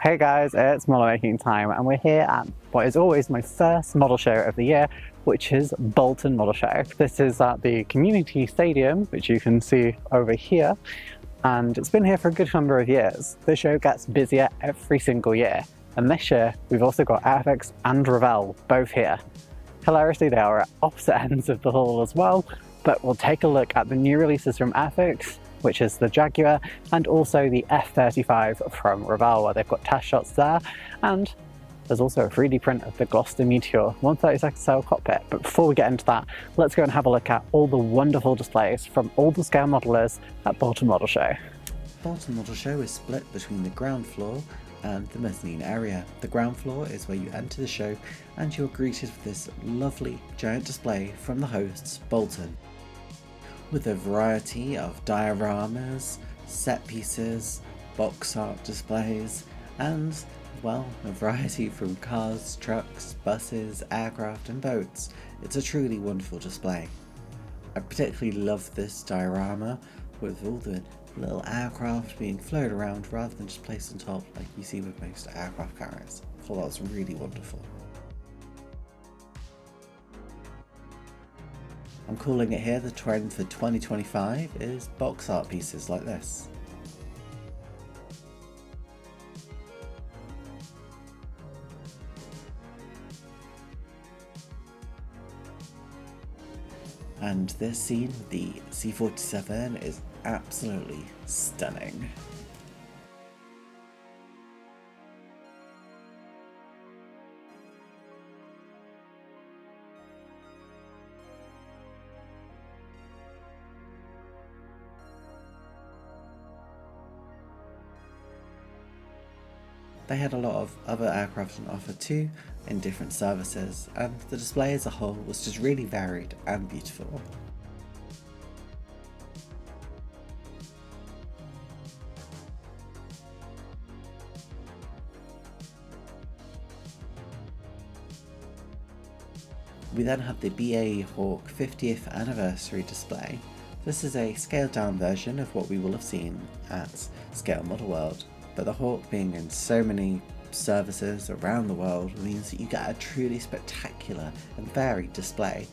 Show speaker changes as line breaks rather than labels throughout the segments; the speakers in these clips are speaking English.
Hey guys, it's model making time and we're here at what is always my first model show of the year, which is Bolton Model Show. This is at the community stadium, which you can see over here, and it's been here for a good number of years. The show gets busier every single year, and this year we've also got Airfix and Naval both here. Hilariously, they are at opposite ends of the hall as well, but we'll take a look at the new releases from Airfix, which is the Jaguar, and also the F-35 from Naval, where they've got test shots there, and there's also a 3D print of the Gloucester Meteor 132nd scale cockpit. But before we get into that, let's go and have a look at all the wonderful displays from all the scale modelers at Bolton Model Show.
Bolton Model Show is split between the ground floor and the mezzanine area. The ground floor is where you enter the show and you're greeted with this lovely giant display from the hosts, Bolton, with a variety of dioramas, set pieces, box art displays, and, well, a variety from cars, trucks, buses, aircraft and boats. It's a truly wonderful display. I particularly love this diorama with all the little aircraft being flown around rather than just placed on top like you see with most aircraft carriers. I thought that was really wonderful. I'm calling it here the trend for 2025 is box art pieces like this. And this scene with the C-47 is absolutely stunning. They had a lot of other aircraft on offer too, in different services, and the display as a whole was just really varied and beautiful. We then had the BAe Hawk 50th anniversary display. This is a scaled down version of what we will have seen at Scale Model World. But the Hawk being in so many services around the world means that you get a truly spectacular and varied display.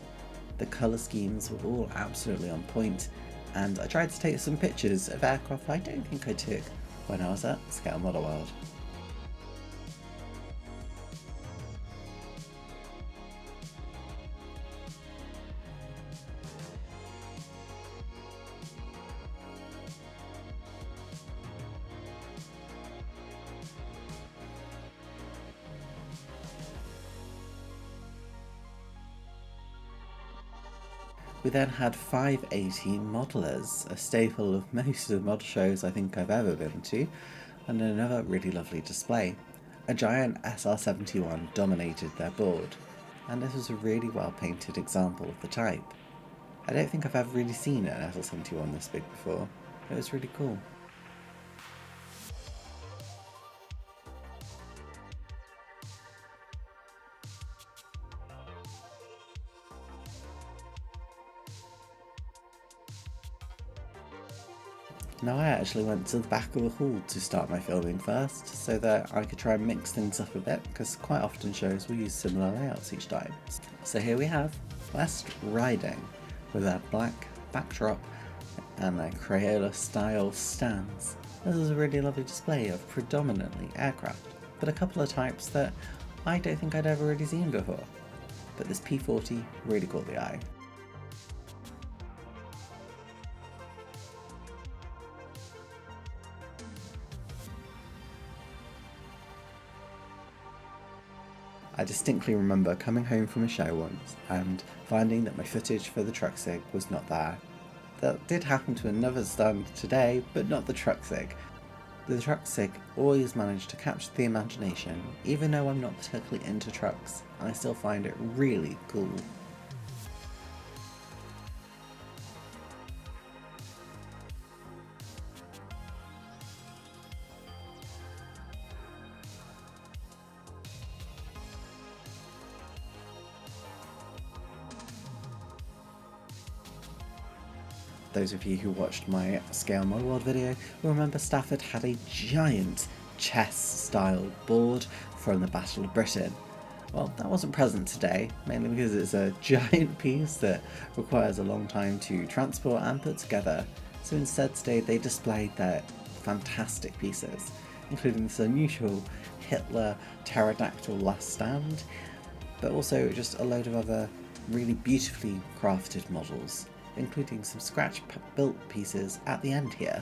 The colour schemes were all absolutely on point, and I tried to take some pictures of aircraft I don't think I took when I was at Scale Model World. We then had 518 modelers, a staple of most of the model shows I think I've ever been to, and another really lovely display. A giant SR-71 dominated their board, and this was a really well painted example of the type. I don't think I've ever really seen an SR-71 this big before. It was really cool. Now I actually went to the back of the hall to start my filming first, so that I could try and mix things up a bit, because quite often shows will use similar layouts each time. So here we have West Riding, with a black backdrop and a Crayola style stands. This is a really lovely display of predominantly aircraft, but a couple of types that I don't think I'd ever really seen before. But this P-40 really caught the eye. I distinctly remember coming home from a show once and finding that my footage for the truck sig was not there. That did happen to another stand today, but not the truck sig. The truck sig always managed to capture the imagination, even though I'm not particularly into trucks, and I still find it really cool. Those of you who watched my Scale Model World video will remember Stafford had a giant chess-style board from the Battle of Britain. Well, that wasn't present today, mainly because it's a giant piece that requires a long time to transport and put together. So instead today they displayed their fantastic pieces, including this unusual Hitler pterodactyl last stand, but also just a load of other really beautifully crafted models, including some scratch-built pieces at the end here.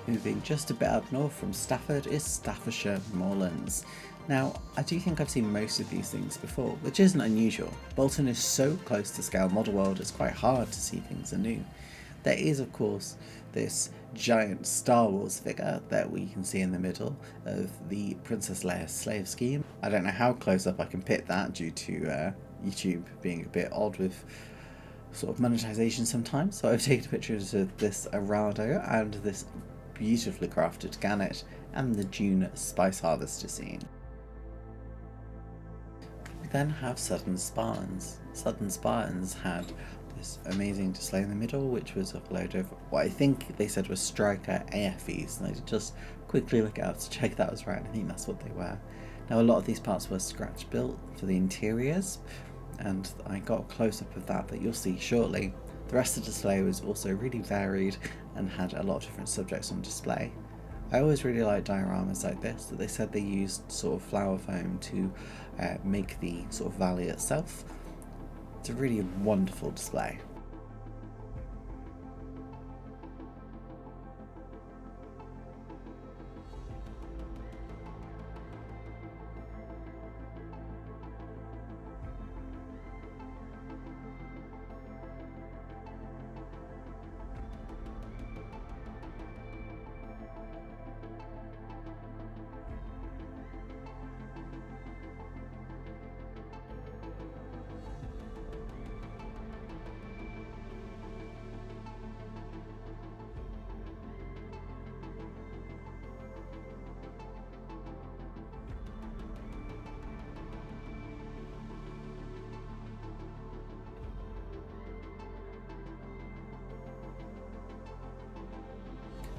Moving just a bit up north from Stafford is Staffordshire Moorlands. Now, I do think I've seen most of these things before, which isn't unusual. Bolton is so close to scale model world, it's quite hard to see things anew. There is, of course, this giant Star Wars figure that we can see in the middle of the Princess Leia slave scheme. I don't know how close up I can pit that due to YouTube being a bit odd with sort of monetization sometimes, so I've taken pictures of this Arado and this beautifully crafted Gannet and the June Spice Harvester scene. We then have Southern Spartans. Southern Spartans had this amazing display in the middle, which was a load of what I think they said was Striker AFEs, and I did just quickly look it up to check that was right, and I think that's what they were. Now, a lot of these parts were scratch built for the interiors, and I got a close-up of that you'll see shortly. The rest of the display was also really varied and had a lot of different subjects on display. I always really like dioramas like this, that they said they used sort of flower foam to make the sort of valley itself. It's a really wonderful display.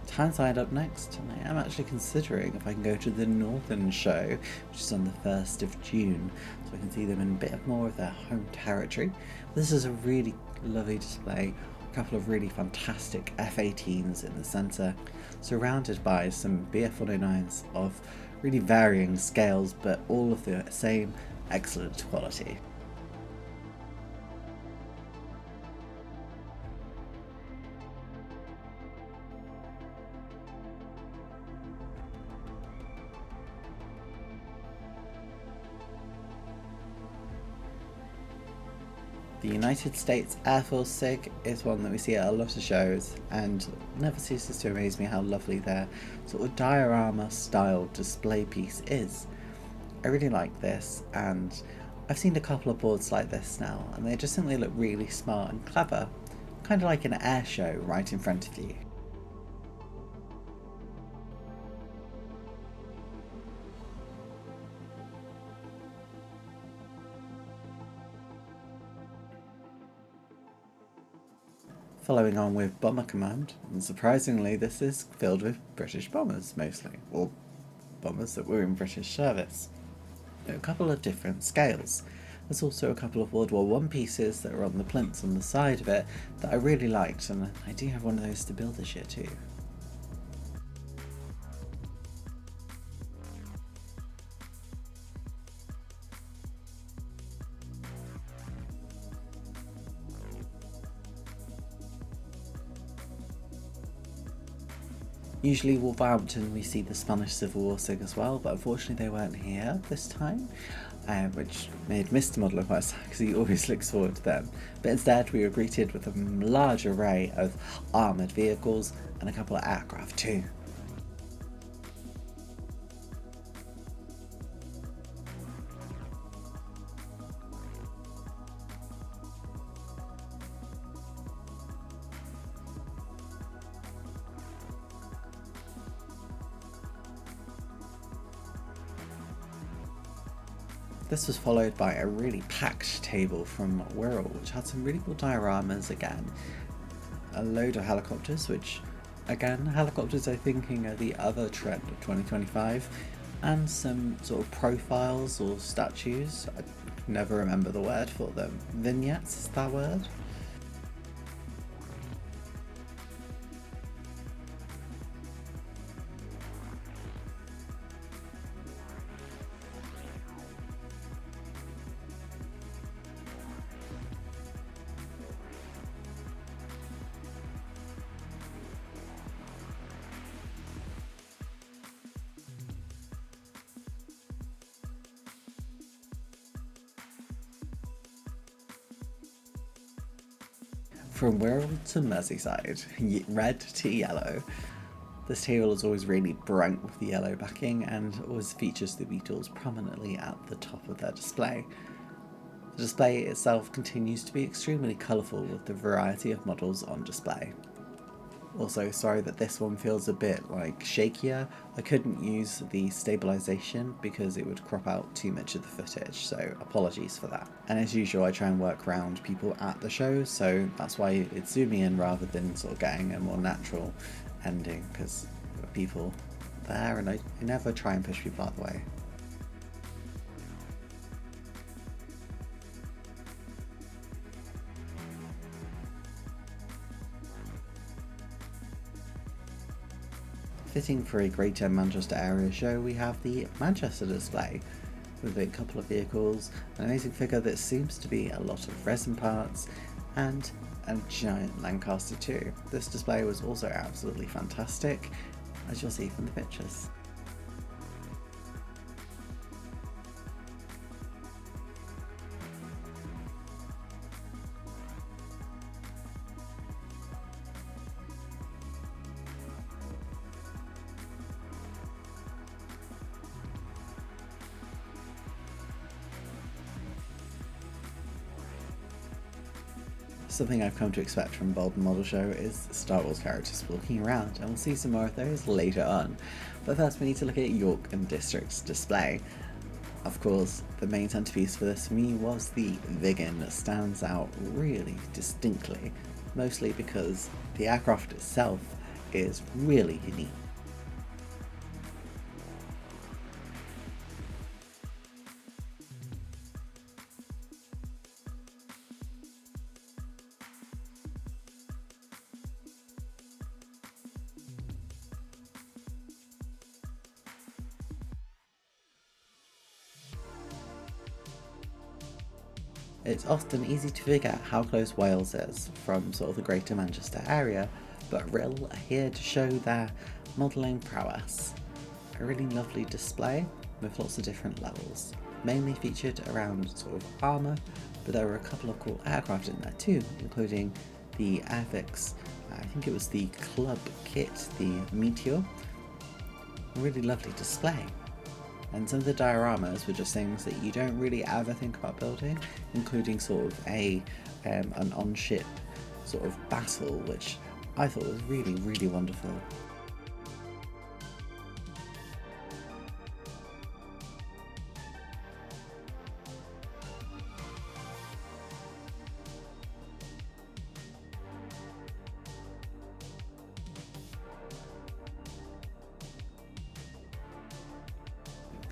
Tyneside up next, and I am actually considering if I can go to the Northern show, which is on the 1st of June, so I can see them in a bit more of their home territory. This is a really lovely display, a couple of really fantastic F-18s in the centre, surrounded by some BF 109s of really varying scales, but all of the same excellent quality. The United States Air Force SIG is one that we see at a lot of shows, and never ceases to amaze me how lovely their sort of diorama style display piece is. I really like this, and I've seen a couple of boards like this now, and they just simply look really smart and clever, kind of like an air show right in front of you. Following on with Bomber Command, and surprisingly this is filled with British bombers mostly, or bombers that were in British service. A couple of different scales. There's also a couple of World War I pieces that are on the plinths on the side of it that I really liked, and I do have one of those to build this year too. Usually Wolverhampton we see the Spanish Civil War SIG as well, but unfortunately they weren't here this time. which made Mr. Modeller quite sad because he always looks forward to them. But instead we were greeted with a large array of armoured vehicles and a couple of aircraft too. This was followed by a really packed table from Wirral, which had some really cool dioramas again. A load of helicopters, which again, helicopters I think are the other trend of 2025, and some sort of profiles or statues. I never remember the word for them. Vignettes, is that word? From Wirral to Merseyside, red to yellow. This table is always really bright with the yellow backing and always features the Beatles prominently at the top of their display. The display itself continues to be extremely colourful with the variety of models on display. Also, sorry that this one feels a bit like shakier. I couldn't use the stabilisation because it would crop out too much of the footage, so apologies for that. And as usual, I try and work around people at the show, so that's why it's zooming in rather than sort of getting a more natural ending, because there are people there and I never try and push people out of the way. Fitting for a Greater Manchester area show, we have the Manchester display, with a couple of vehicles, an amazing figure that seems to be a lot of resin parts, and a giant Lancaster too. This display was also absolutely fantastic, as you'll see from the pictures. Something I've come to expect from Bolton Model Show is Star Wars characters walking around, and we'll see some more of those later on. But first we need to look at York and District's display. Of course, the main centerpiece for this for me was the Vigan that stands out really distinctly, mostly because the aircraft itself is really unique. It's often easy to forget how close Wales is from sort of the Greater Manchester area, but RIL are here to show their modelling prowess. A really lovely display with lots of different levels, mainly featured around sort of armour, but there were a couple of cool aircraft in there too, including the Airfix, I think it was the club kit, the Meteor. A really lovely display. And some of the dioramas were just things that you don't really ever think about building, including sort of an on-ship sort of battle, which I thought was really, really wonderful.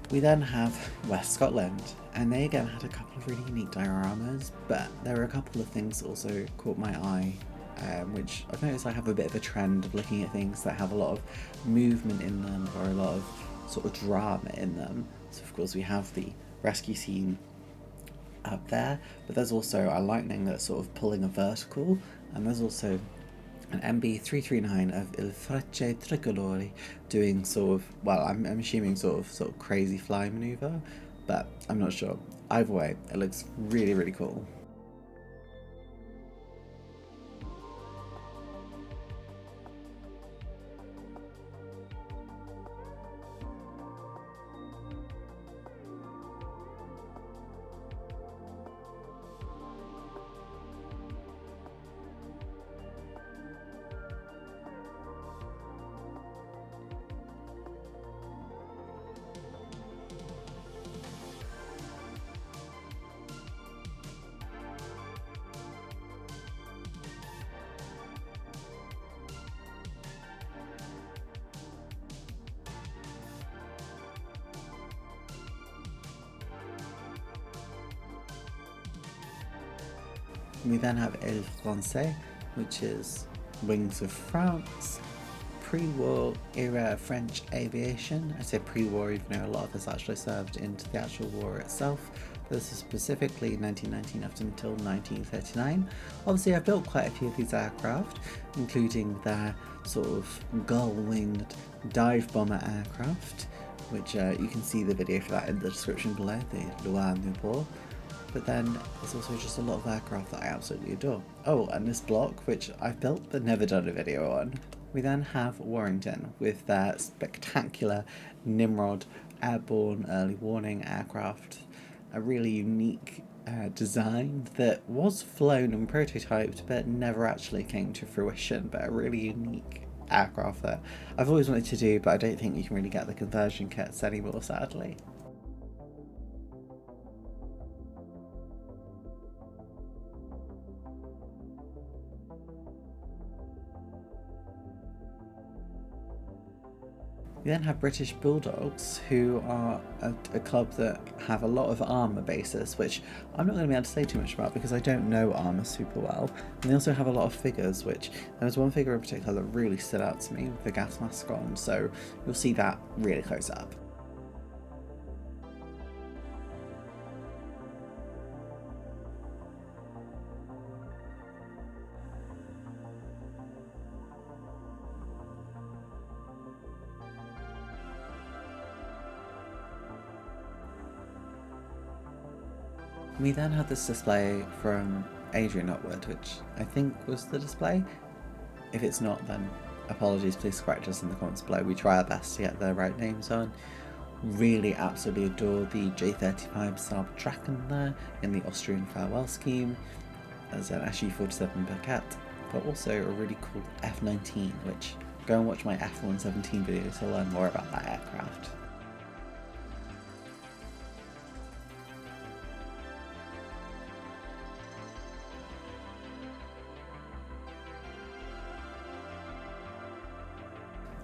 We then have West Scotland, and they again had a couple of really unique dioramas, but there were a couple of things that also caught my eye, which I've noticed I have a bit of a trend of looking at things that have a lot of movement in them or a lot of sort of drama in them. So of course we have the rescue scene up there, but there's also a lightning that's sort of pulling a vertical, and there's also an MB339 of Il Frecce Tricolori doing sort of, well, I'm assuming sort of crazy fly manoeuvre, but I'm not sure. Either way, it looks really, really cool. We then have Aile Français, which is Wings of France, pre-war era French aviation. I say pre-war even though a lot of this actually served into the actual war itself. This is specifically 1919 up until 1939. Obviously I've built quite a few of these aircraft, including their sort of gull-winged dive bomber aircraft, which you can see the video for that in the description below, the Loire Newport. But then there's also just a lot of aircraft that I absolutely adore. Oh, and this block, which I've built but never done a video on. We then have Warrington with their spectacular Nimrod airborne early warning aircraft. A really unique design that was flown and prototyped but never actually came to fruition, but a really unique aircraft that I've always wanted to do, but I don't think you can really get the conversion kits anymore, sadly. We then have British Bulldogs, who are a club that have a lot of armour bases, which I'm not going to be able to say too much about because I don't know armour super well. And they also have a lot of figures, which there was one figure in particular that really stood out to me with the gas mask on, so you'll see that really close up. We then had this display from Adrian Upward, which I think was the display. If it's not, then apologies, please correct us in the comments below. We try our best to get the right names on. Really absolutely adore the J35 Saab Drachen there in the Austrian farewell scheme as an SU-47 Bucket, but also a really cool F-19, which go and watch my F-117 video to learn more about that aircraft.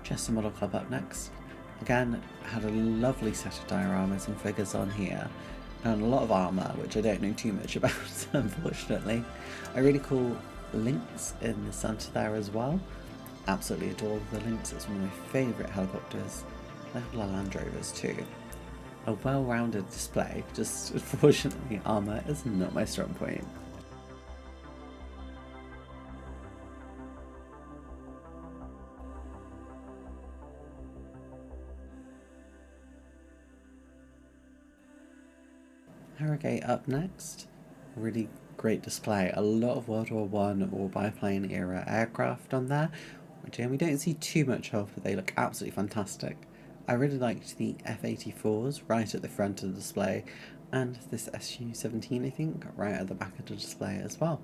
Chester Model Club up next. Again, had a lovely set of dioramas and figures on here, and a lot of armour, which I don't know too much about, unfortunately. A really cool Lynx in the centre there as well. Absolutely adore the Lynx, it's one of my favourite helicopters. I have a lot of Land Rovers too. A well-rounded display, just unfortunately armour is not my strong point. Harrogate up next. Really great display. A lot of World War I or biplane era aircraft on there, which we don't see too much of, but they look absolutely fantastic. I really liked the F-84s right at the front of the display, and this SU-17 I think right at the back of the display as well.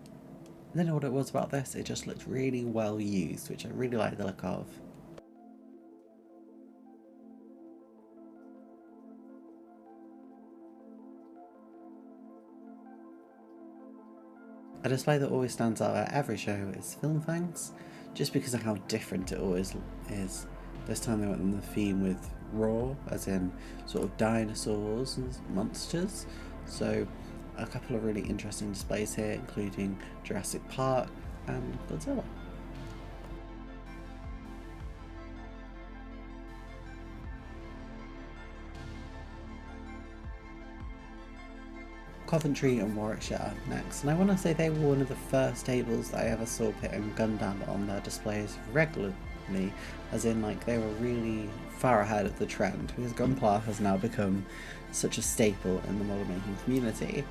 I don't know what it was about this, it just looked really well used, which I really like the look of. A display that always stands out at every show is Film Fangs, just because of how different it always is. This time they went on the theme with raw, as in sort of dinosaurs and monsters. So a couple of really interesting displays here, including Jurassic Park and Godzilla. Coventry and Warwickshire up next, and I want to say they were one of the first tables that I ever saw putting Gundam on their displays me, as in like they were really far ahead of the trend, because gunpla has now become such a staple in the model making community.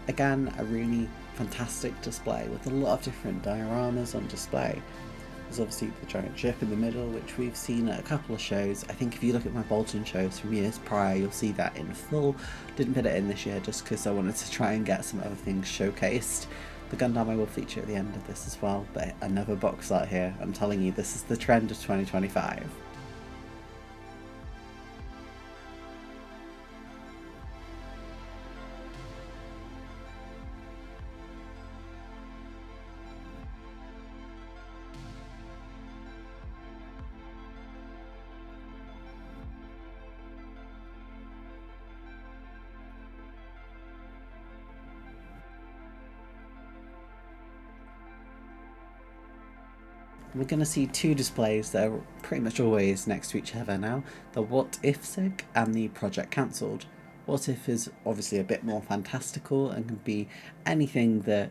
Again, a really fantastic display with a lot of different dioramas on display. There's obviously the giant ship in the middle, which we've seen at a couple of shows. I think if you look at my Bolton shows from years prior, you'll see that in full. Didn't put it in this year just because I wanted to try and get some other things showcased. The Gundam will feature at the end of this as well, but another box art here. I'm telling you, this is the trend of 2025. We're going to see two displays that are pretty much always next to each other now, the What If Sig and the Project Cancelled. What If is obviously a bit more fantastical and can be anything that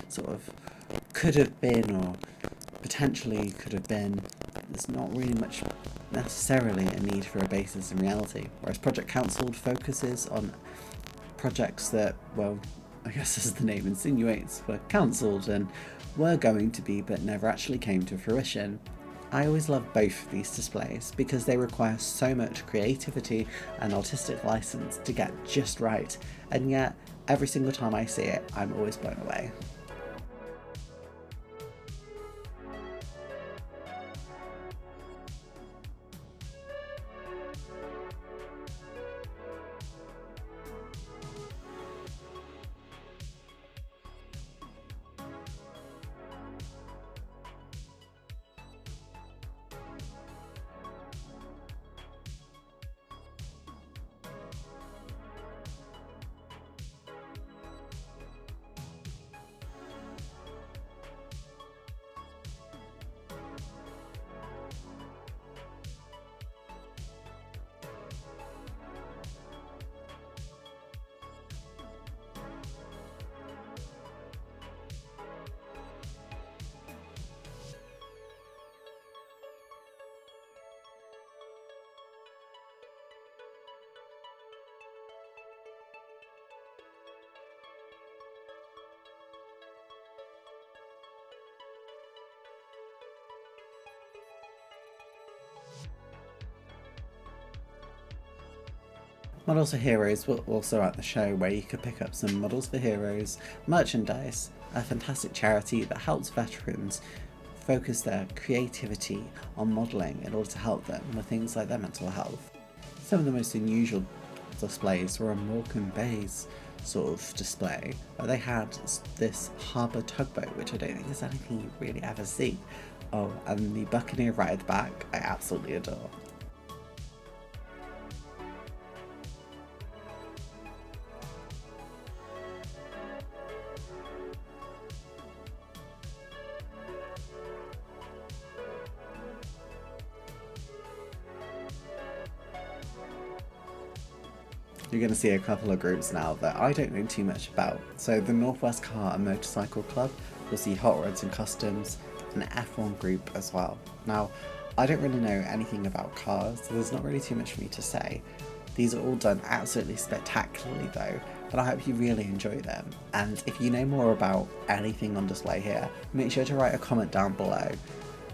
sort of could have been or potentially could have been. There's not really much necessarily a need for a basis in reality, whereas Project Cancelled focuses on projects that, well, I guess as the name insinuates, were cancelled and were going to be but never actually came to fruition. I always love both of these displays because they require so much creativity and artistic license to get just right, and yet every single time I see it, I'm always blown away. Models for Heroes were also at the show, where you could pick up some Models for Heroes merchandise, a fantastic charity that helps veterans focus their creativity on modelling in order to help them with things like their mental health. Some of the most unusual displays were on Morecambe Bay's sort of display, where they had this harbour tugboat, which I don't think is anything you really ever see. Oh, and the Buccaneer right at the back, I absolutely adore. You're going to see a couple of groups now that I don't know too much about. So the Northwest Car and Motorcycle Club, you'll see Hot Rods and Customs, and an F1 group as well. Now, I don't really know anything about cars, so there's not really too much for me to say. These are all done absolutely spectacularly though, and I hope you really enjoy them. And if you know more about anything on display here, make sure to write a comment down below.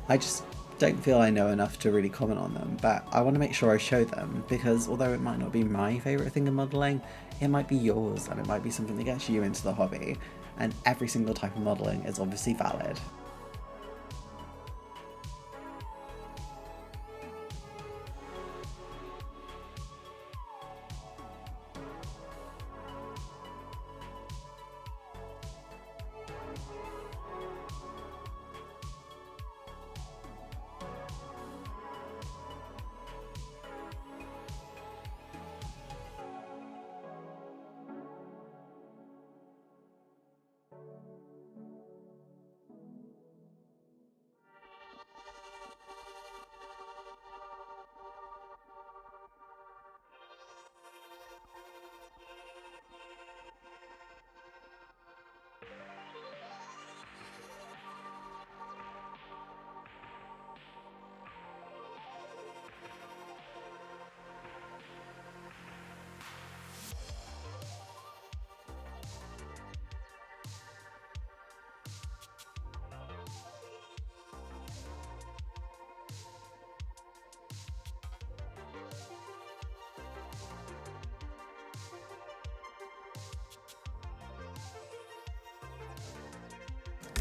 I just don't feel I know enough to really comment on them, but I want to make sure I show them, because although it might not be my favourite thing in modelling, it might be yours, and it might be something that gets you into the hobby, and every single type of modelling is obviously valid.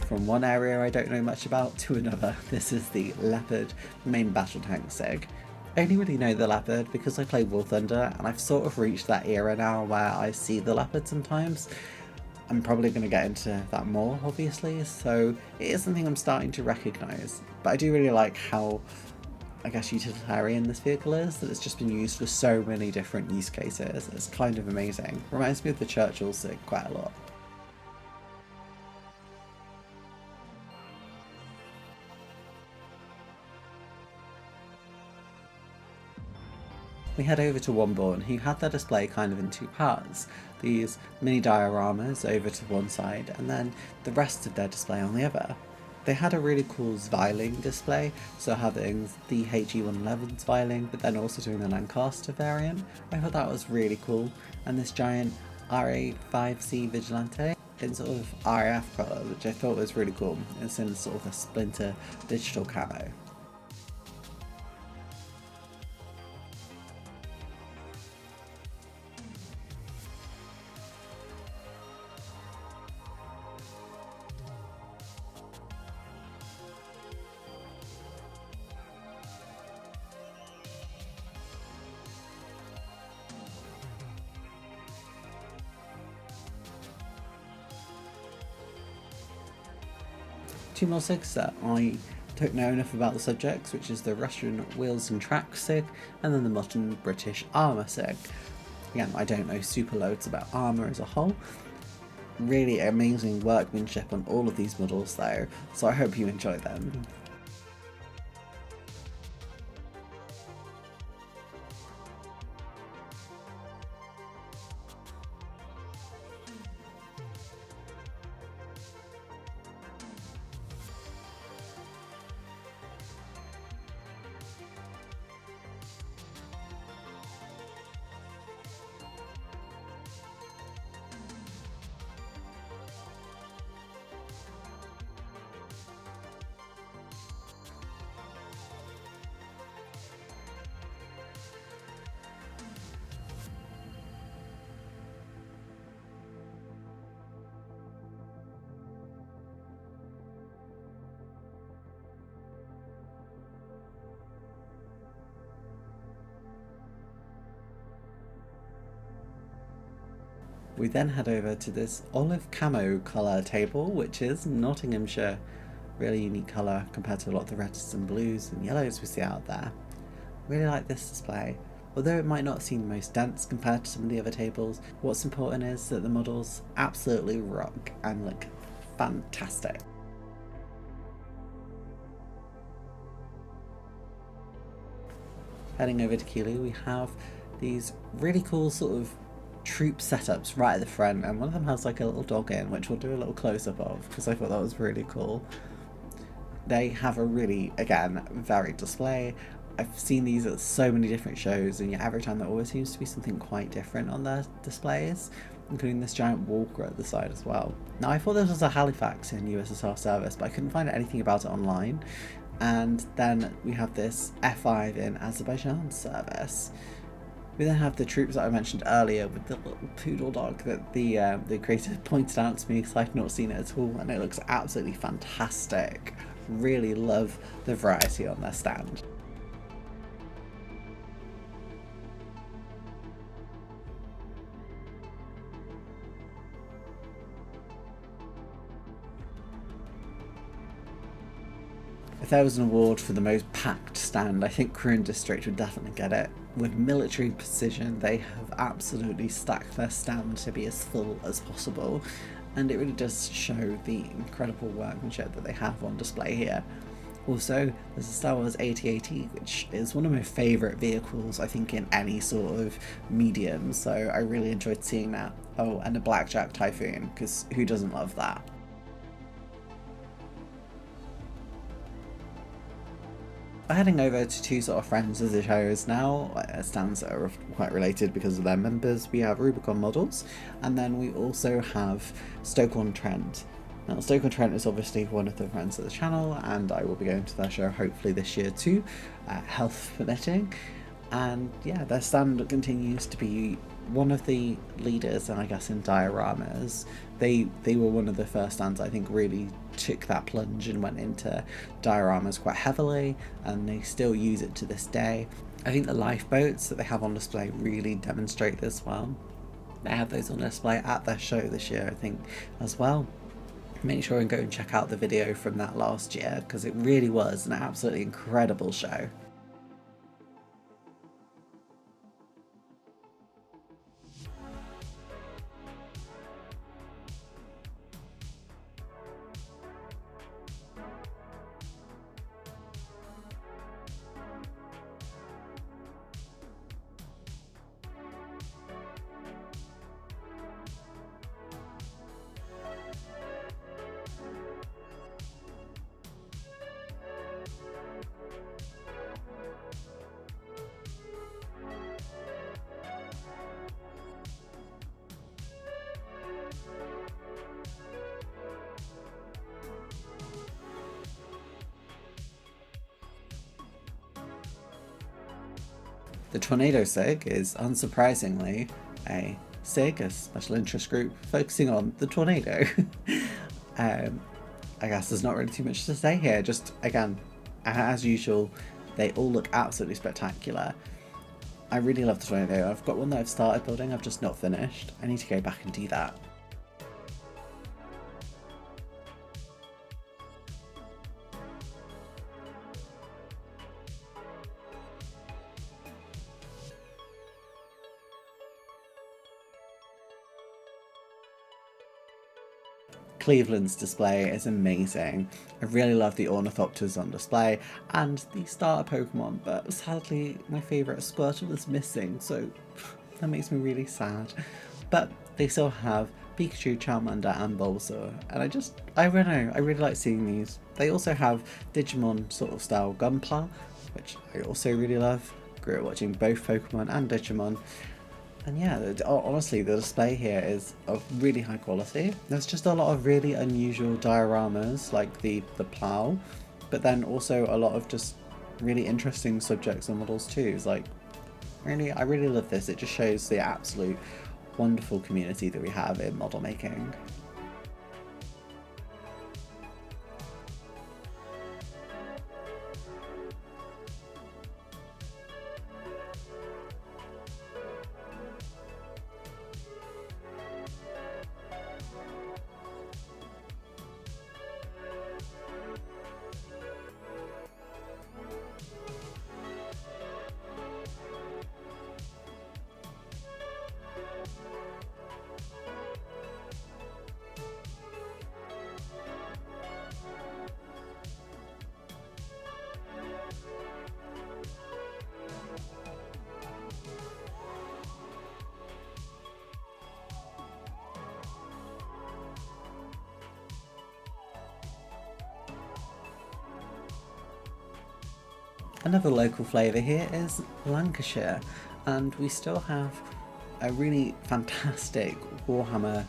From one area I don't know much about to another, this is the Leopard main battle tank SIG. I only really know the Leopard because I play War Thunder, and I've sort of reached that era now where I see the Leopard sometimes. I'm probably going to get into that more, obviously, so it is something I'm starting to recognise. But I do really like how, I guess, utilitarian this vehicle is, that it's just been used for so many different use cases. It's kind of amazing. Reminds me of the Churchill SIG quite a lot. We head over to Wombourne, who had their display kind of in two parts. These mini dioramas over to one side, and then the rest of their display on the other. They had a really cool Zweiling display, so having the HE111 Zweiling, but then also doing the Lancaster variant. I thought that was really cool. And this giant RA5C Vigilante in sort of RAF colour, which I thought was really cool. It's in sort of a splinter digital camo. Two more SIGs that I don't know enough about the subjects, which is the Russian Wheels and Track SIG and then the modern British Armour SIG. Again, I don't know super loads about armour as a whole. Really amazing workmanship on all of these models though, so I hope you enjoy them. We then head over to this olive camo colour table, which is Nottinghamshire. Really unique colour compared to a lot of the reds and blues and yellows we see out there. Really like this display. Although it might not seem the most dense compared to some of the other tables, what's important is that the models absolutely rock and look fantastic. Heading over to Keighley, we have these really cool sort of troop setups right at the front, and one of them has like a little dog in, which we'll do a little close-up of because I thought that was really cool. They have a really, again, varied display. I've seen these at so many different shows, and yet every time there always seems to be something quite different on their displays, including this giant walker at the side as well. Now, I thought this was a Halifax in USSR service, but I couldn't find anything about it online. And then we have this F5 in Azerbaijan service. We then have the troops that I mentioned earlier with the little poodle dog that the creator pointed out to me because I'd not seen it at all, and it looks absolutely fantastic. Really love the variety on their stand. If there was an award for the most packed stand, I think Crewe and District would definitely get it. With military precision, they have absolutely stacked their stand to be as full as possible, and it really does show the incredible workmanship that they have on display here. Also, there's a Star Wars AT-AT, which is one of my favourite vehicles, I think, in any sort of medium, so I really enjoyed seeing that. Oh, and a Blackjack Typhoon, because who doesn't love that? We're heading over to two sort of friends of the shows now, stands that are quite related because of their members. We have Rubicon Models, and then we also have Stoke-on-Trent. Now, Stoke-on-Trent is obviously one of the friends of the channel, and I will be going to their show hopefully this year too, health permitting. And yeah, their stand continues to be one of the leaders, and I guess in dioramas. They were one of the first stands I think really took that plunge and went into dioramas quite heavily, and they still use it to this day. I think the lifeboats that they have on display really demonstrate this well. They have those on display at their show this year, I think, as well. Make sure and go and check out the video from that last year, because it really was an absolutely incredible show. The Tornado SIG is unsurprisingly a SIG, a special interest group focusing on the tornado. I guess there's not really too much to say here, just again, as usual, they all look absolutely spectacular. I really love the tornado. I've got one that I've started building, I've just not finished. I need to go back and do that. Cleveland's display is amazing. I really love the Ornithopters on display and the starter Pokemon, but sadly my favourite Squirtle is missing, so that makes me really sad. But they still have Pikachu, Charmander and Bulbasaur, and I don't know, I really like seeing these. They also have Digimon sort of style Gunpla, which I also really love. Grew up watching both Pokemon and Digimon. And yeah, honestly, the display here is of really high quality. There's just a lot of really unusual dioramas, like the plough, but then also a lot of just really interesting subjects and models too. It's like, I really love this. It just shows the absolute wonderful community that we have in model making. Another local flavour here is Lancashire, and we still have a really fantastic Warhammer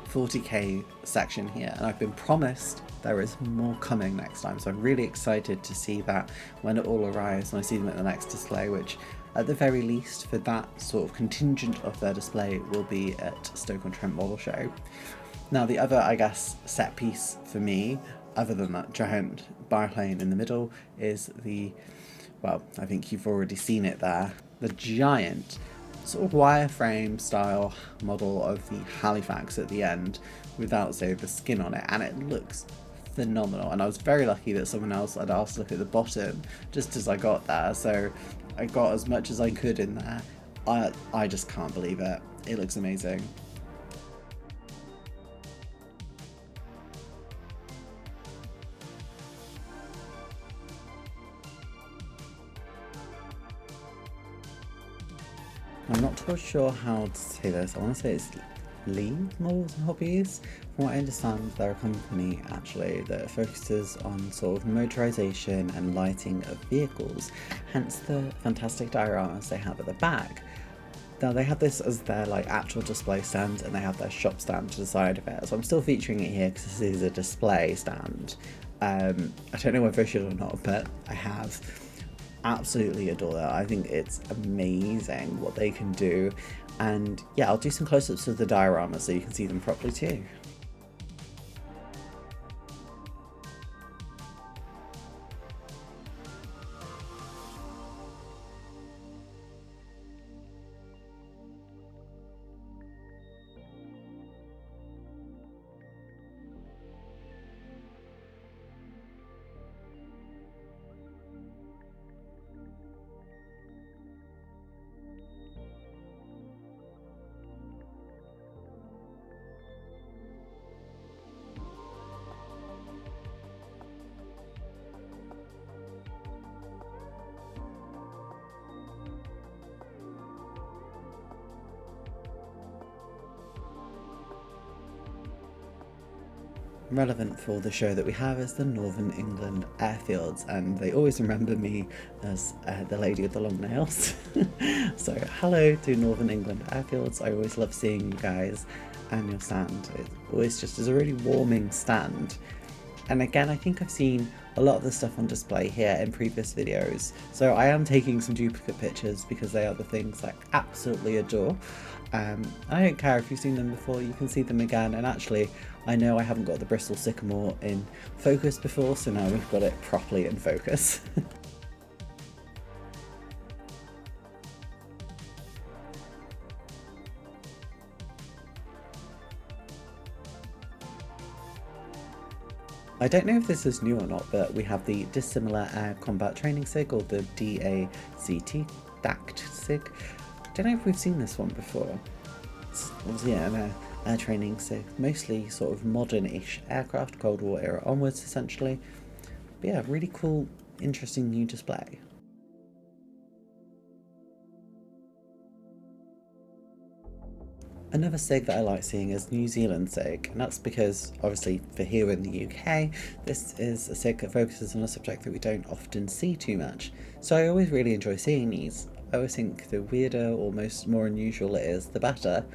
40k section here, and I've been promised there is more coming next time, so I'm really excited to see that when it all arrives and I see them at the next display, which at the very least for that sort of contingent of their display will be at Stoke-on-Trent Model Show. Now the other, I guess, set piece for me, other than that giant biplane in the middle, is the, well, I think you've already seen it there, the giant sort of wireframe style model of the Halifax at the end without, say, the skin on it, and it looks phenomenal. And I was very lucky that someone else had asked to look at the bottom just as I got there, so I got as much as I could in there. I just can't believe it. It looks amazing. I'm not too sure how to say this. I want to say it's Lee Models and Hobbies. From what I understand, they're a company actually that focuses on sort of motorization and lighting of vehicles, hence the fantastic dioramas they have at the back. Now they have this as their like actual display stand, and they have their shop stand to the side of it. So I'm still featuring it here because this is a display stand. I don't know whether I should or not, but I have. Absolutely adore that. I think it's amazing what they can do, and yeah, I'll do some close-ups of the dioramas so you can see them properly too. relevant for the show that we have is the Northern England airfields, and they always remember me as the lady with the long nails. So hello to Northern England airfields. I always love seeing you guys and your stand. It always just is a really warming stand. And again, I think I've seen a lot of the stuff on display here in previous videos, so I am taking some duplicate pictures because they are the things I absolutely adore. I don't care if you've seen them before, you can see them again. And actually, I know I haven't got the Bristol Sycamore in focus before, so now we've got it properly in focus. I don't know if this is new or not, but we have the Dissimilar Air Combat Training SIG, or the DACT SIG. I don't know if we've seen this one before. It's obviously an air training SIG, mostly sort of modern-ish aircraft, Cold War era onwards essentially. But yeah, really cool, interesting new display. Another SIG that I like seeing is New Zealand SIG, and that's because obviously for here in the UK, this is a SIG that focuses on a subject that we don't often see too much. So I always really enjoy seeing these. I always think the weirder or more unusual it is, the better.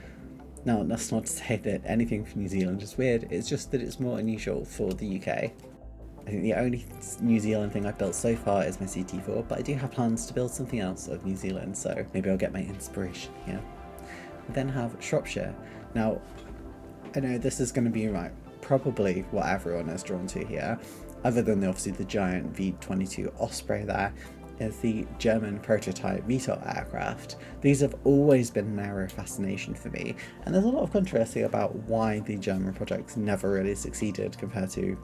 Now, that's not to say that anything from New Zealand is weird, it's just that it's more unusual for the UK. I think the only New Zealand thing I've built so far is my CT4, but I do have plans to build something else of New Zealand, so maybe I'll get my inspiration here. We then have Shropshire. Now, I know this is going to be probably what everyone is drawn to here, other than obviously the giant V-22 Osprey there, is the German prototype VTOL aircraft. These have always been an area of fascination for me, and there's a lot of controversy about why the German projects never really succeeded compared to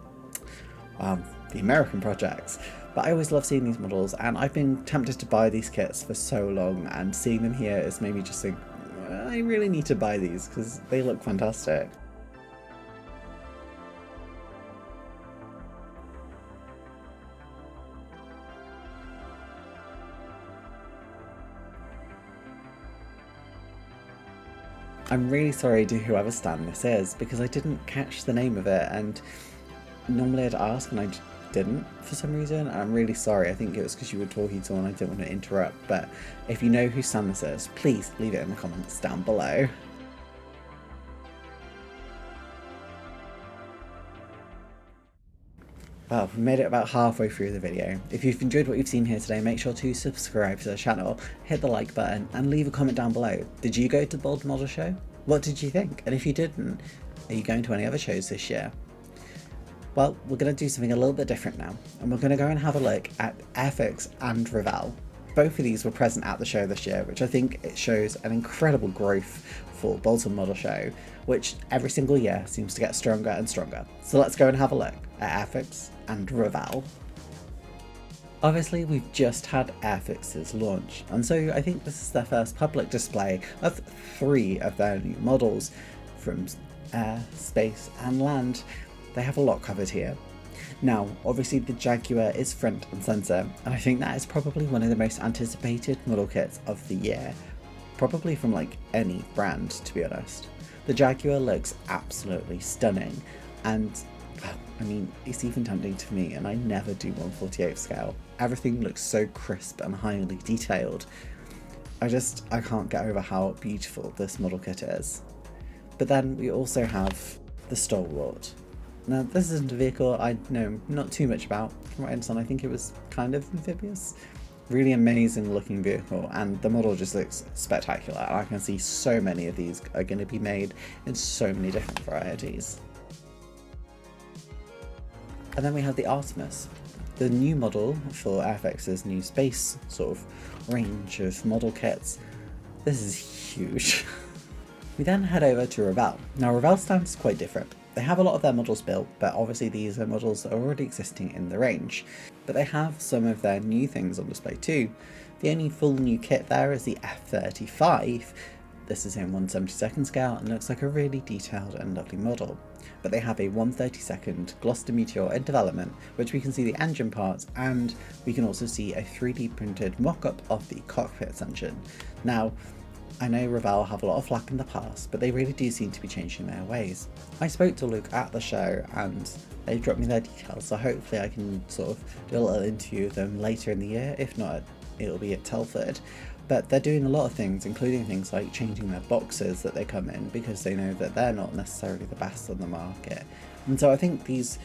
the American projects. But I always love seeing these models, and I've been tempted to buy these kits for so long, and seeing them here has made me just think, I really need to buy these because they look fantastic. I'm really sorry to whoever stand this is, because I didn't catch the name of it, and normally I'd ask and I didn't for some reason. I'm really sorry. I think it was because you were talking to one, I didn't want to interrupt, but if you know who stand this is, please leave it in the comments down below. Well, we made it about halfway through the video. If you've enjoyed what you've seen here today, make sure to subscribe to the channel, hit the like button, and leave a comment down below. Did you go to Bolton Model Show? What did you think? And if you didn't, are you going to any other shows this year? Well, we're going to do something a little bit different now, and we're going to go and have a look at Airfix and Ravel. Both of these were present at the show this year, which I think it shows an incredible growth for Bolton Model Show, which every single year seems to get stronger and stronger. So let's go and have a look at Airfix and Ravel. Obviously, we've just had Airfix's launch, and so I think this is their first public display of 3 of their new models from air, space and land. They have a lot covered here. Now, obviously the Jaguar is front and centre, and I think that is probably one of the most anticipated model kits of the year, probably from any brand, to be honest. The Jaguar looks absolutely stunning, and I mean, it's even tempting to me, and I never do 1/48 scale. Everything looks so crisp and highly detailed. I can't get over how beautiful this model kit is. But then we also have the Stalwart. Now, this isn't a vehicle I know not too much about. From what I understand, I think it was kind of amphibious. Really amazing looking vehicle, and the model just looks spectacular. And I can see so many of these are going to be made in so many different varieties. And then we have the Artemis, the new model for Airfix's new space sort of range of model kits. This is huge. We then head over to Ravel. Now, Ravel's stance is quite different. They have a lot of their models built, but obviously these are models that are already existing in the range. But they have some of their new things on display too. The only full new kit there is the F-35. This is in 1/72 scale and looks like a really detailed and lovely model. But they have a 1/32 Gloucester Meteor in development, which we can see the engine parts, and we can also see a 3D printed mock-up of the cockpit section. Now, I know Revell have a lot of flack in the past, but they really do seem to be changing their ways. I spoke to Luke at the show and they dropped me their details, so hopefully I can sort of do a little interview with them later in the year. If not, it'll be at Telford. But they're doing a lot of things, including things like changing their boxes that they come in, because they know that they're not necessarily the best on the market. And so I think these,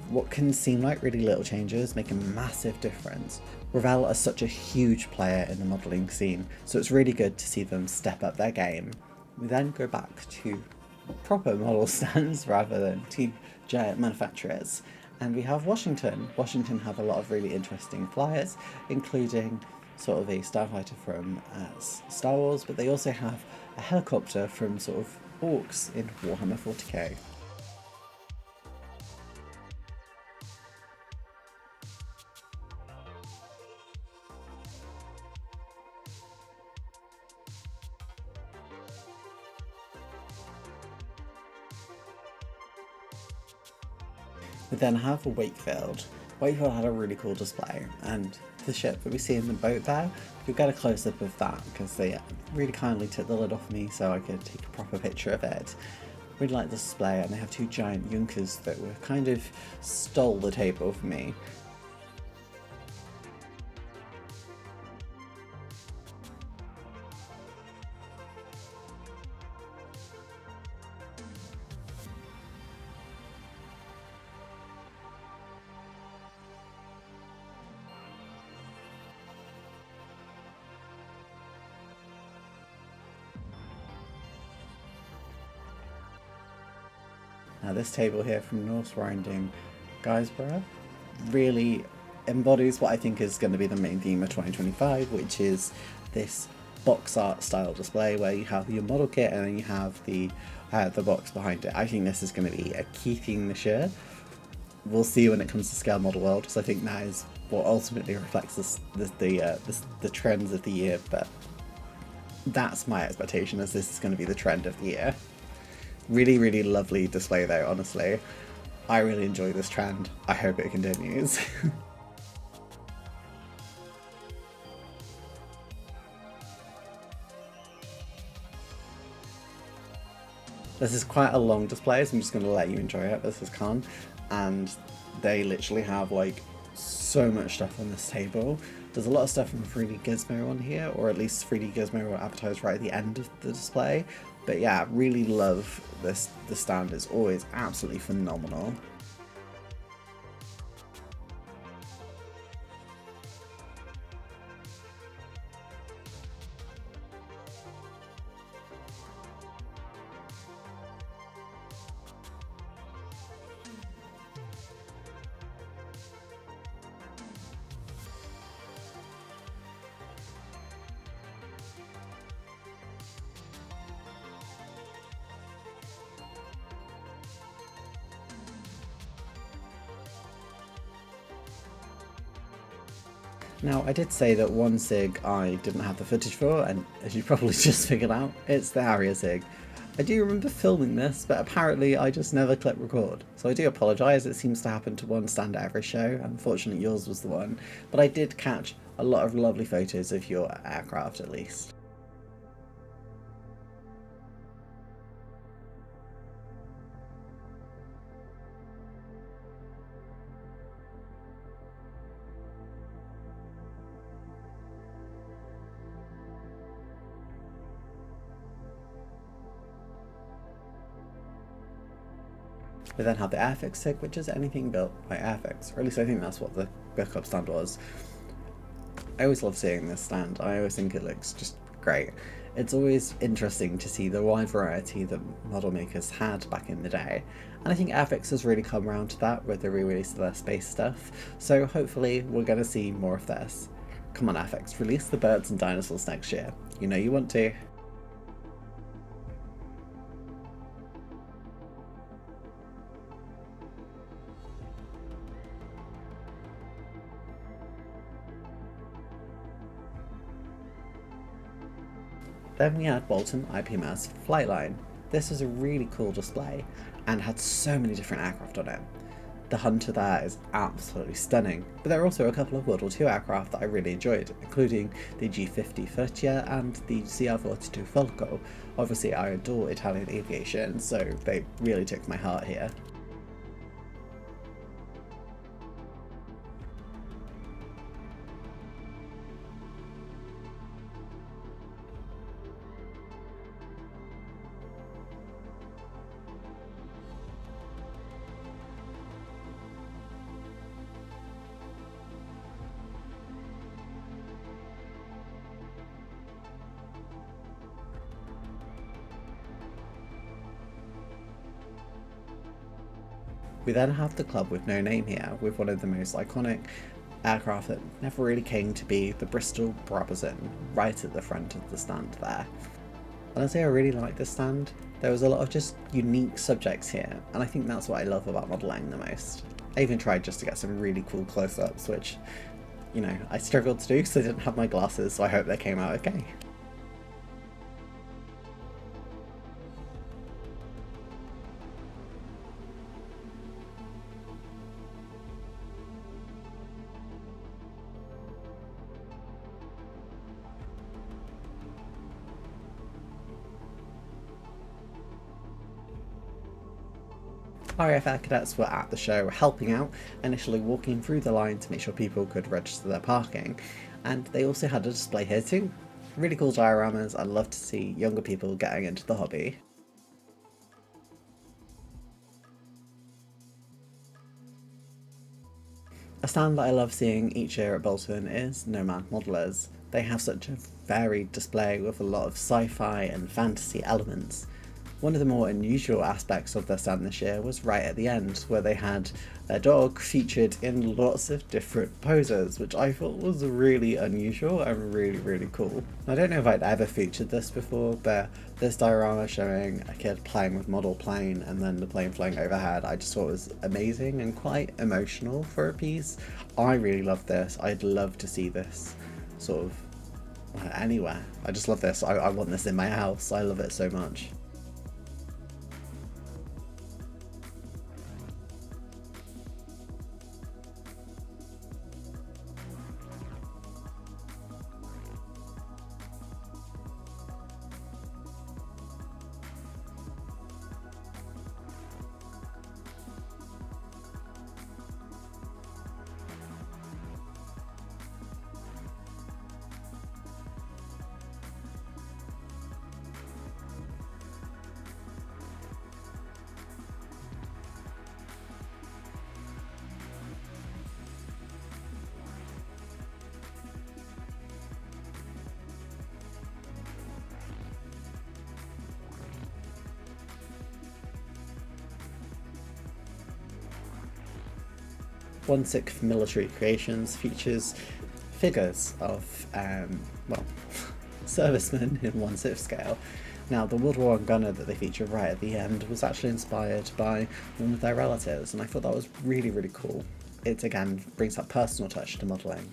what can seem like really little changes, make a massive difference. Revell are such a huge player in the modelling scene, so it's really good to see them step up their game. We then go back to proper model stands rather than to giant manufacturers, and we have Washington. Washington have a lot of really interesting flyers, including sort of a starfighter from Star Wars, but they also have a helicopter from sort of Orcs in Warhammer 40k. We then have a Wakefield. Wakefield had a really cool display, and the ship that we see in the boat there, you'll get a close-up of that because they really kindly took the lid off me so I could take a proper picture of it. Really like the display, and they have two giant Junkers that were kind of stole the table for me. Now this table here from North Warrington, Guysborough, really embodies what I think is going to be the main theme of 2025, which is this box art style display where you have your model kit and then you have the box behind it. I think this is going to be a key theme this year. We'll see when it comes to Scale Model World, because I think that is what ultimately reflects the trends of the year, but that's my expectation, as this is going to be the trend of the year. Really, really lovely display though, honestly. I really enjoy this trend. I hope it continues. This is quite a long display, so I'm just going to let you enjoy it. This is Khan, and they literally have like so much stuff on this table. There's a lot of stuff from 3D Gizmo on here, or at least 3D Gizmo will advertise right at the end of the display. But yeah, really love this. The stand is always absolutely phenomenal. Now, I did say that one SIG I didn't have the footage for, and as you probably just figured out, it's the Harrier SIG. I do remember filming this, but apparently I just never clicked record. So I do apologise, it seems to happen to one stand at every show, and unfortunately yours was the one. But I did catch a lot of lovely photos of your aircraft at least. We then have the Airfix SIG, which is anything built by Airfix, or at least I think that's what the backup stand was. I always love seeing this stand. I always think it looks just great. It's always interesting to see the wide variety that model makers had back in the day, and I think Airfix has really come around to that with the re-release of their space stuff, so hopefully we're going to see more of this. Come on Airfix, release the birds and dinosaurs next year. You know you want to. Then we had Bolton IPMS Flightline. This was a really cool display and had so many different aircraft on it. The Hunter there is absolutely stunning, but there are also a couple of World War II aircraft that I really enjoyed, including the G50 Furtier and the CR-42 Falco. Obviously I adore Italian aviation, so they really took my heart here. We then have the club with no name here, with one of the most iconic aircraft that never really came to be, the Bristol Brabazon, right at the front of the stand there. Honestly, I really like this stand. There was a lot of just unique subjects here, and I think that's what I love about modelling the most. I even tried just to get some really cool close-ups, which, you know, I struggled to do because I didn't have my glasses, so I hope they came out okay. RAF Cadets were at the show helping out, initially walking through the line to make sure people could register their parking, and they also had a display here too. Really cool dioramas. I love to see younger people getting into the hobby. A stand that I love seeing each year at Bolton is Nomad Modellers. They have such a varied display with a lot of sci-fi and fantasy elements. One of the more unusual aspects of their stand this year was right at the end, where they had their dog featured in lots of different poses, which I thought was really unusual and really cool. I don't know if I'd ever featured this before, but this diorama showing a kid playing with model plane and then the plane flying overhead, I just thought was amazing and quite emotional for a piece. I really love this. I'd love to see this sort of anywhere. I just love this. I want this in my house. I love it so much. One Sixth Military Creations features figures of, well, servicemen in 1/6 scale. Now, the World War I gunner that they feature right at the end was actually inspired by one of their relatives, and I thought that was really cool. It again brings that personal touch to modelling.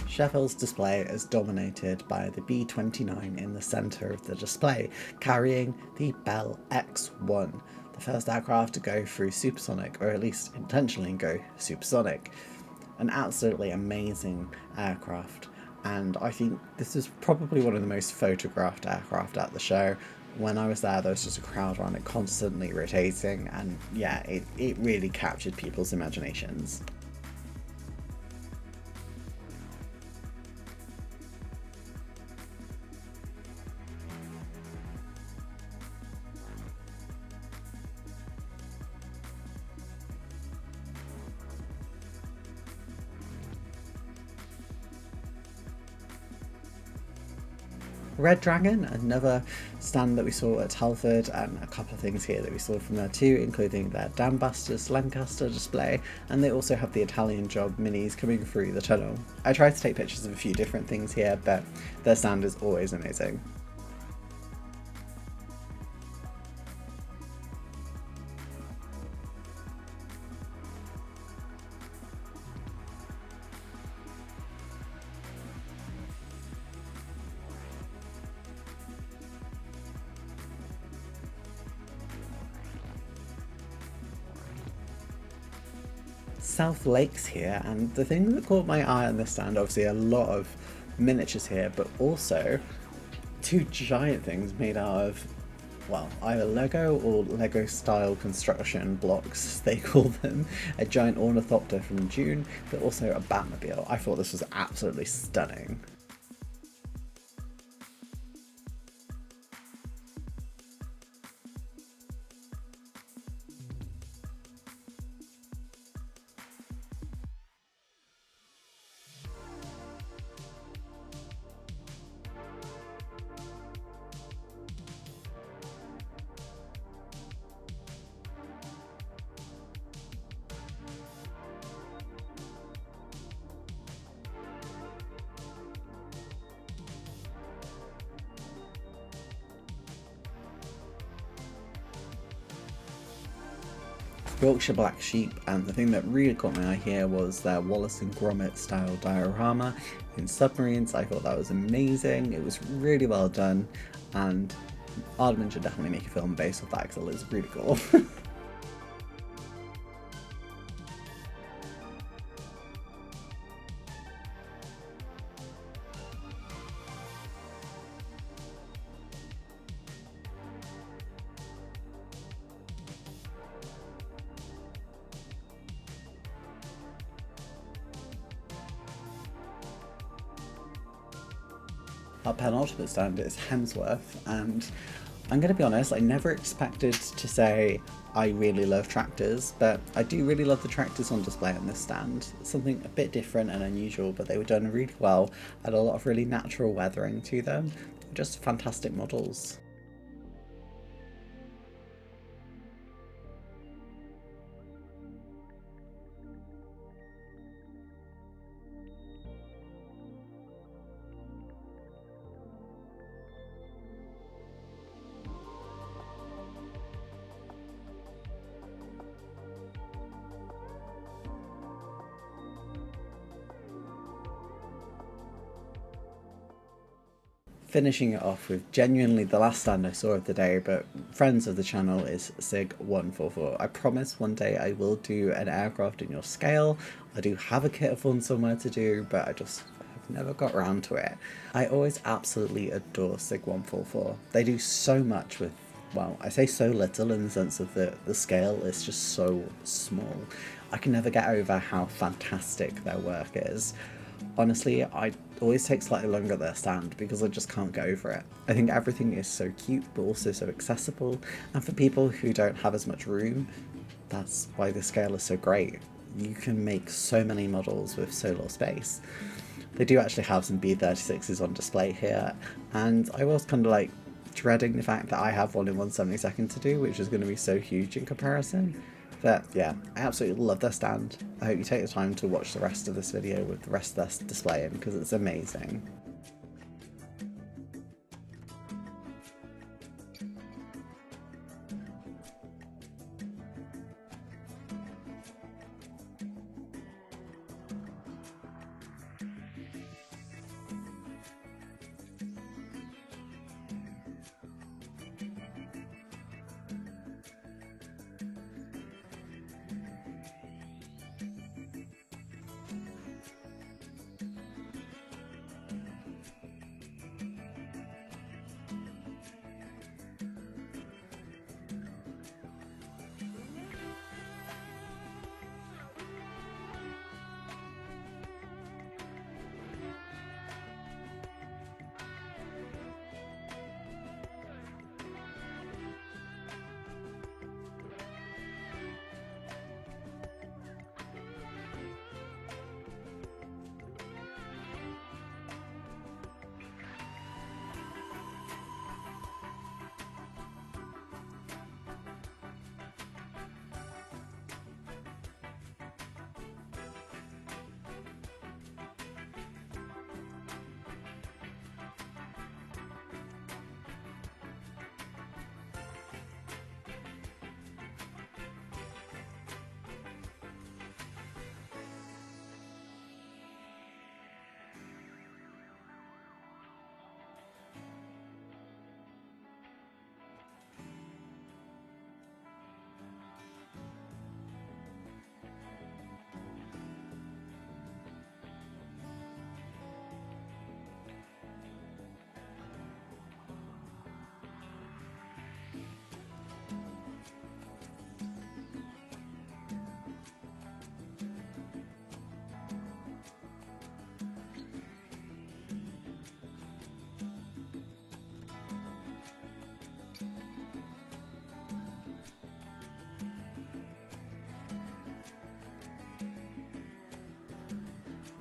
Sheffield's display is dominated by the B-29 in the centre of the display, carrying the Bell X-1, the first aircraft to go through supersonic, or at least intentionally go supersonic. An absolutely amazing aircraft, and I think this is probably one of the most photographed aircraft at the show. When I was there was just a crowd around it constantly rotating, and yeah, it really captured people's imaginations. Red Dragon, another stand that we saw at Telford, and a couple of things here that we saw from there too, including their Dambusters Lancaster display, and they also have the Italian Job minis coming through the tunnel. I tried to take pictures of a few different things here, but their stand is always amazing. South Lakes here, and the thing that caught my eye on this stand, obviously a lot of miniatures here, but also two giant things made out of, well, either Lego or Lego style construction blocks, they call them. A giant ornithopter from June, but also a Batmobile. I thought this was absolutely stunning. Yorkshire Black Sheep, and the thing that really caught my eye here was their Wallace and Gromit style diorama in submarines. I thought that was amazing. It was really well done, and Aardman should definitely make a film based off that because it looks really cool. Our penultimate stand is Hemsworth, and I'm going to be honest, I never expected to say I really love tractors, but I do really love the tractors on display on this stand. Something a bit different and unusual, but they were done really well, had a lot of really natural weathering to them, just fantastic models. Finishing it off with genuinely the last stand I saw of the day, but friends of the channel, is SIG 144. I promise one day I will do an aircraft in your scale. I do have a kit of one somewhere to do, but I just have never got around to it. I always absolutely adore SIG 144. They do so much with, well, I say so little in the sense of the scale is just so small. I can never get over how fantastic their work is. Honestly, I always take slightly longer at their stand because I just can't get over it. I think everything is so cute but also so accessible, and for people who don't have as much room, that's why the scale is so great. You can make so many models with so little space. They do actually have some B36s on display here, and I was kind of like dreading the fact that I have one in 1/72 to do, which is going to be so huge in comparison. But yeah, I absolutely love their stand. I hope you take the time to watch the rest of this video with the rest of their display in, because it's amazing.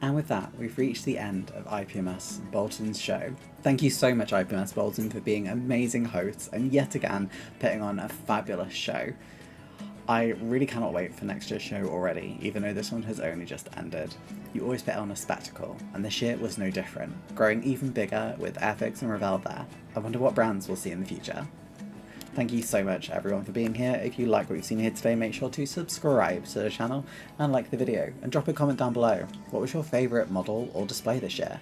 And with that, we've reached the end of IPMS Bolton's show. Thank you so much, IPMS Bolton, for being amazing hosts and yet again putting on a fabulous show. I really cannot wait for next year's show already, even though this one has only just ended. You always put on a spectacle, and this year was no different, growing even bigger with Airfix and Revell there. I wonder what brands we'll see in the future. Thank you so much everyone for being here. If you like what you've seen here today, make sure to subscribe to the channel and like the video, and drop a comment down below. What was your favourite model or display this year?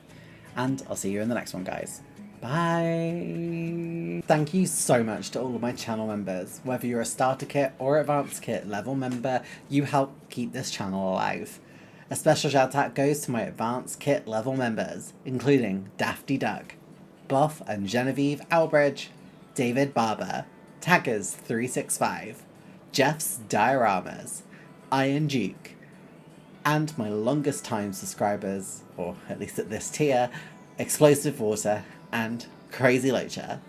And I'll see you in the next one, guys. Bye! Thank you so much to all of my channel members. Whether you're a starter kit or advanced kit level member, you help keep this channel alive. A special shout out goes to my advanced kit level members, including Dafty Duck, Buff and Genevieve Albridge, David Barber, Taggers365, Jeff's Dioramas, Iron Duke, and my longest time subscribers, or at least at this tier, Explosive Water and Crazy Loacher.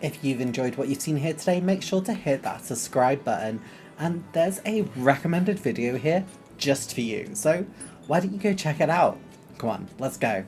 If you've enjoyed what you've seen here today, make sure to hit that subscribe button, and there's a recommended video here just for you, so why don't you go check it out? Come on, let's go.